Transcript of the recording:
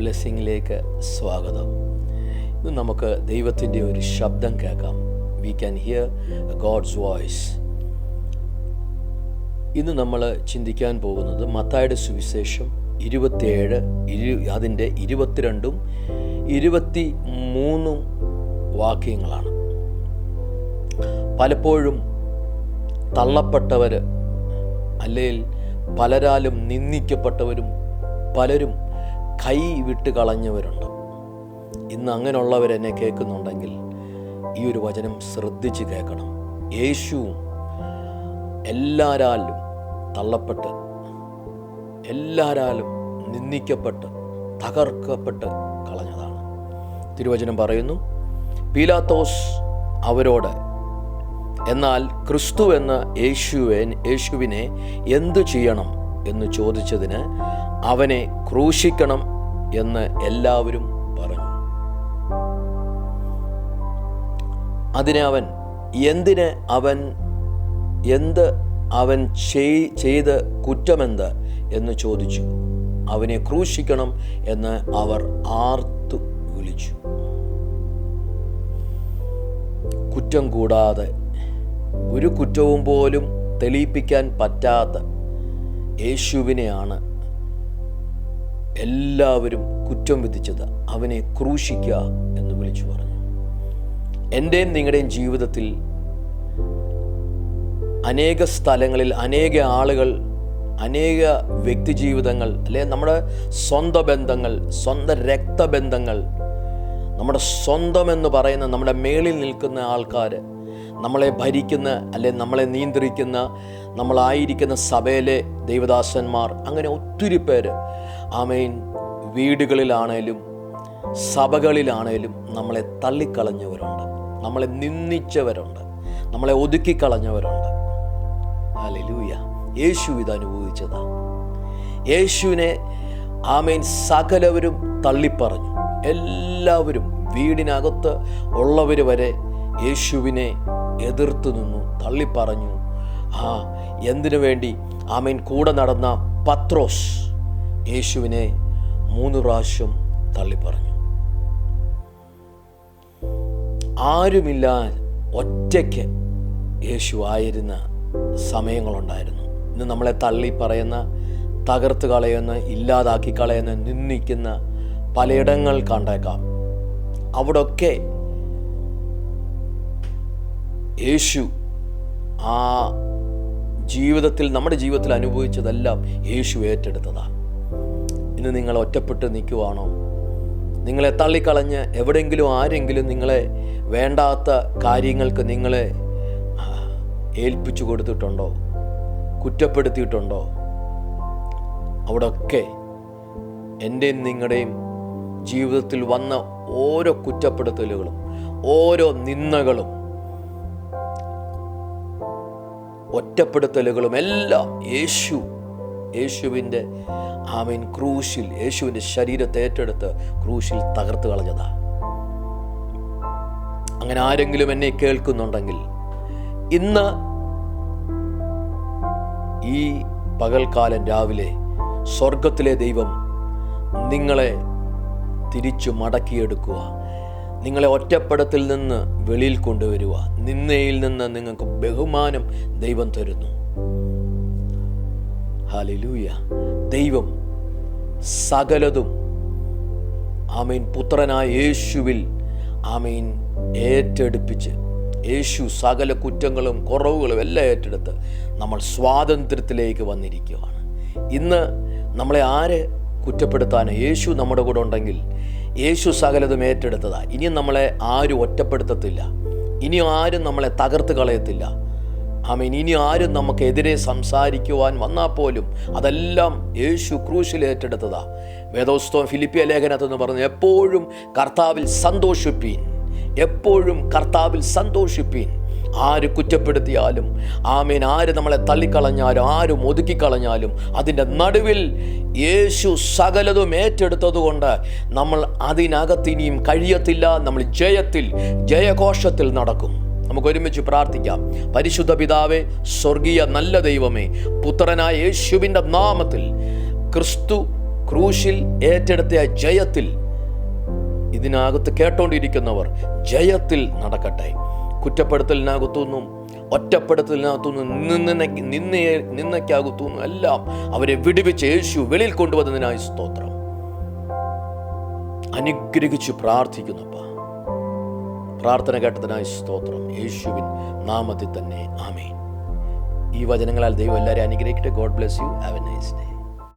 ബ്ലെസ്സിങ്ങിലേക്ക് സ്വാഗതം. ഇന്ന് നമുക്ക് ദൈവത്തിൻ്റെ ഒരു ശബ്ദം കേൾക്കാം. We can hear God's voice. ഇന്ന് നമ്മൾ ചിന്തിക്കാൻ പോകുന്നത് മത്തായിയുടെ സുവിശേഷം 27 അതിൻ്റെ 22 23 വാക്യങ്ങളാണ്. പലപ്പോഴും തള്ളപ്പെട്ടവർ, അല്ലെങ്കിൽ പലരാലും നിന്ദിക്കപ്പെട്ടവരും പലരും കൈ വിട്ട് കളഞ്ഞവരുണ്ട്. ഇന്ന് അങ്ങനെയുള്ളവരെന്നെ കേൾക്കുന്നുണ്ടെങ്കിൽ ഈ ഒരു വചനം ശ്രദ്ധിച്ച് കേൾക്കണം. യേശുവും എല്ലാരാലും തള്ളപ്പെട്ട്, എല്ലാരാലും നിന്ദിക്കപ്പെട്ട്, തകർക്കപ്പെട്ട് കളഞ്ഞതാണ്. തിരുവചനം പറയുന്നു, പീലാത്തോസ് അവരോട്, എന്നാൽ ക്രിസ്തു എന്ന യേശുവിനെ എന്തു ചെയ്യണം എന്ന് ചോദിച്ചതിന്, അവനെ ക്രൂശിക്കണം എന്ന് എല്ലാവരും പറഞ്ഞു. അതിന് അവൻ, എന്ത് അവൻ ചെയ്ത കുറ്റമെന്ത് എന്ന് ചോദിച്ചു. അവനെ ക്രൂശിക്കണം എന്ന് അവർ ആർത്തു വിളിച്ചു. കുറ്റം കൂടാതെ, ഒരു കുറ്റവും പോലും തെളിയിപ്പിക്കാൻ പറ്റാത്ത യേശുവിനെയാണ് എല്ലാവരും കുറ്റം വിധിച്ചത്. അവനെ ക്രൂശിക്കുക എന്ന് വിളിച്ചു പറഞ്ഞു. എൻ്റെയും നിങ്ങളുടെയും ജീവിതത്തിൽ അനേക സ്ഥലങ്ങളിൽ അനേക ആളുകൾ, അനേക വ്യക്തിജീവിതങ്ങൾ, അല്ലെ നമ്മുടെ സ്വന്തം ബന്ധങ്ങൾ, സ്വന്തം രക്തബന്ധങ്ങൾ, നമ്മുടെ സ്വന്തം എന്ന് പറയുന്ന നമ്മുടെ മേളിൽ നിൽക്കുന്ന ആൾക്കാർ, നമ്മളെ ഭരിക്കുന്ന, അല്ലെ നമ്മളെ നിയന്ത്രിക്കുന്ന, നമ്മളായിരിക്കുന്ന സഭയിലെ ദൈവദാസന്മാർ, അങ്ങനെ ഒത്തിരി പേര് ആമേൻ, വീടുകളിലാണേലും സഭകളിലാണേലും നമ്മളെ തള്ളിക്കളഞ്ഞവരുണ്ട്, നമ്മളെ നിന്ദിച്ചവരുണ്ട്, നമ്മളെ ഒതുക്കിക്കളഞ്ഞവരുണ്ട്. ഹല്ലേലൂയ. യേശു ഇത് അനുഭവിച്ചതാ. യേശുവിനെ ആമേൻ സകലവരും തള്ളിപ്പറഞ്ഞു. എല്ലാവരും, വീടിനകത്ത് ഉള്ളവർ വരെ യേശുവിനെ എതിർത്ത് നിന്നു, തള്ളിപ്പറഞ്ഞു. എന്തിനു വേണ്ടി? ആമേൻ കൂടെ നടന്ന പത്രോസ് യേശുവിനെ 3 പ്രാവശ്യം തള്ളിപ്പറഞ്ഞു. ആരുമില്ല, ഒറ്റയ്ക്ക് യേശു ആയിരുന്ന സമയങ്ങളുണ്ടായിരുന്നു. ഇന്ന് നമ്മളെ തള്ളിപ്പറയുന്ന, തകർത്ത് കളയുന്ന, ഇല്ലാതാക്കി കളയുന്ന, നിന്ദിക്കുന്ന പലയിടങ്ങൾ കണ്ടേക്കാം. അവിടൊക്കെ യേശു ആ ജീവിതത്തിൽ, നമ്മുടെ ജീവിതത്തിൽ അനുഭവിച്ചതെല്ലാം യേശു ഏറ്റെടുത്തതാണ്. ഇന്ന് നിങ്ങൾ ഒറ്റപ്പെട്ട് നിൽക്കുവാണോ? നിങ്ങളെ തള്ളിക്കളഞ്ഞ് എവിടെയെങ്കിലും ആരെങ്കിലും നിങ്ങളെ വേണ്ടാത്ത കാര്യങ്ങൾക്ക് നിങ്ങളെ ഏൽപ്പിച്ചു കൊടുത്തിട്ടുണ്ടോ? കുറ്റപ്പെടുത്തിയിട്ടുണ്ടോ? അവിടെയൊക്കെ എൻ്റെയും നിങ്ങളുടെയും ജീവിതത്തിൽ വന്ന ഓരോ കുറ്റപ്പെടുത്തലുകളും, ഓരോ നിന്ദകളും, ഒറ്റപ്പെടുത്തലുകളും എല്ലാം യേശുവിൻ്റെ ആമേൻ ക്രൂശിൽ, യേശുവിൻ്റെ ശരീരത്തെ ഏറ്റെടുത്ത് ക്രൂശിൽ തകർത്ത് കളഞ്ഞതാ. അങ്ങനെ ആരെങ്കിലും എന്നെ കേൾക്കുന്നുണ്ടെങ്കിൽ, ഇന്ന് ഈ പകൽക്കാലം രാവിലെ സ്വർഗത്തിലെ ദൈവം നിങ്ങളെ തിരിച്ചു മടക്കിയെടുക്കുക, നിങ്ങളെ ഒറ്റപ്പെടത്തിൽ നിന്ന് വെളിയിൽ കൊണ്ടുവരിക, നിന്നയിൽ നിന്ന് നിങ്ങൾക്ക് ബഹുമാനം ദൈവം തരുന്നു. ഹല്ലേലൂയ. ദൈവം സകലതും ആമേൻ പുത്രനായ യേശുവിൽ ആമേൻ ഏറ്റെടുപ്പിച്ച്, യേശു സകല കുറ്റങ്ങളും കുറവുകളും എല്ലാം ഏറ്റെടുത്ത് നമ്മൾ സ്വാതന്ത്ര്യത്തിലേക്ക് വന്നിരിക്കുകയാണ്. ഇന്ന് നമ്മളെ ആര് കുറ്റപ്പെടുത്താനോ? യേശു നമ്മുടെ കൂടെ ഉണ്ടെങ്കിൽ യേശു സകലതും ഏറ്റെടുത്തതാ. ഇനിയും നമ്മളെ ആരും ഒറ്റപ്പെടുത്തത്തില്ല, ഇനിയും ആരും നമ്മളെ തകർത്ത് കളയത്തില്ല. ആമേൻ. ഇനി ആരും നമുക്കെതിരെ സംസാരിക്കുവാൻ വന്നാൽ പോലും അതെല്ലാം യേശു ക്രൂശിൽ ഏറ്റെടുത്തതാ. വേദോസ്തവം ഫിലിപ്പിയ ലേഖനത്തെന്ന് പറഞ്ഞു, എപ്പോഴും കർത്താവിൽ സന്തോഷിപ്പീൻ, എപ്പോഴും കർത്താവിൽ സന്തോഷിപ്പീൻ. ആര് കുറ്റപ്പെടുത്തിയാലും ആമേൻ, ആര് നമ്മളെ തള്ളിക്കളഞ്ഞാലും, ആരും ഒതുക്കിക്കളഞ്ഞാലും, അതിൻ്റെ നടുവിൽ യേശു സകലതും ഏറ്റെടുത്തതുകൊണ്ട് നമ്മൾ അതിനകത്ത് ഇനിയും കഴിയത്തില്ല. നമ്മൾ ജയഘോഷത്തിൽ നടക്കും. നമുക്ക് ഒരുമിച്ച് പ്രാർത്ഥിക്കാം. പരിശുദ്ധ പിതാവേ, സ്വർഗീയ നല്ല ദൈവമേ, പുത്രനായ യേശുവിൻ്റെ നാമത്തിൽ ക്രിസ്തു ക്രൂശിൽ ഏറ്റെടുത്ത ജയത്തിൽ ഇതിനകത്ത് കേട്ടോണ്ടിരിക്കുന്നവർ ജയത്തിൽ നടക്കട്ടെ. കുറ്റപ്പെടുത്തലിനകത്തുനിന്നും ഒറ്റപ്പെടുത്തലിനകത്തുനിന്നും നിന്നയ്ക്കകത്തുനിന്നും എല്ലാം അവരെ വിടുവിച്ച് യേശു വെളിയിൽ കൊണ്ടുവന്നതിനായി സ്തോത്രം. അനുഗ്രഹിച്ച് പ്രാർത്ഥിക്കുന്നപ്പ, പ്രാർത്ഥന കേട്ടതിനായി സ്തോത്രം. യേശുവിൻ നാമത്തിൽ തന്നെ ആമേൻ. ഈ വചനങ്ങളാൽ ദൈവം എല്ലാവരെയും അനുഗ്രഹിക്കട്ടെ. God bless you. Have A nice day.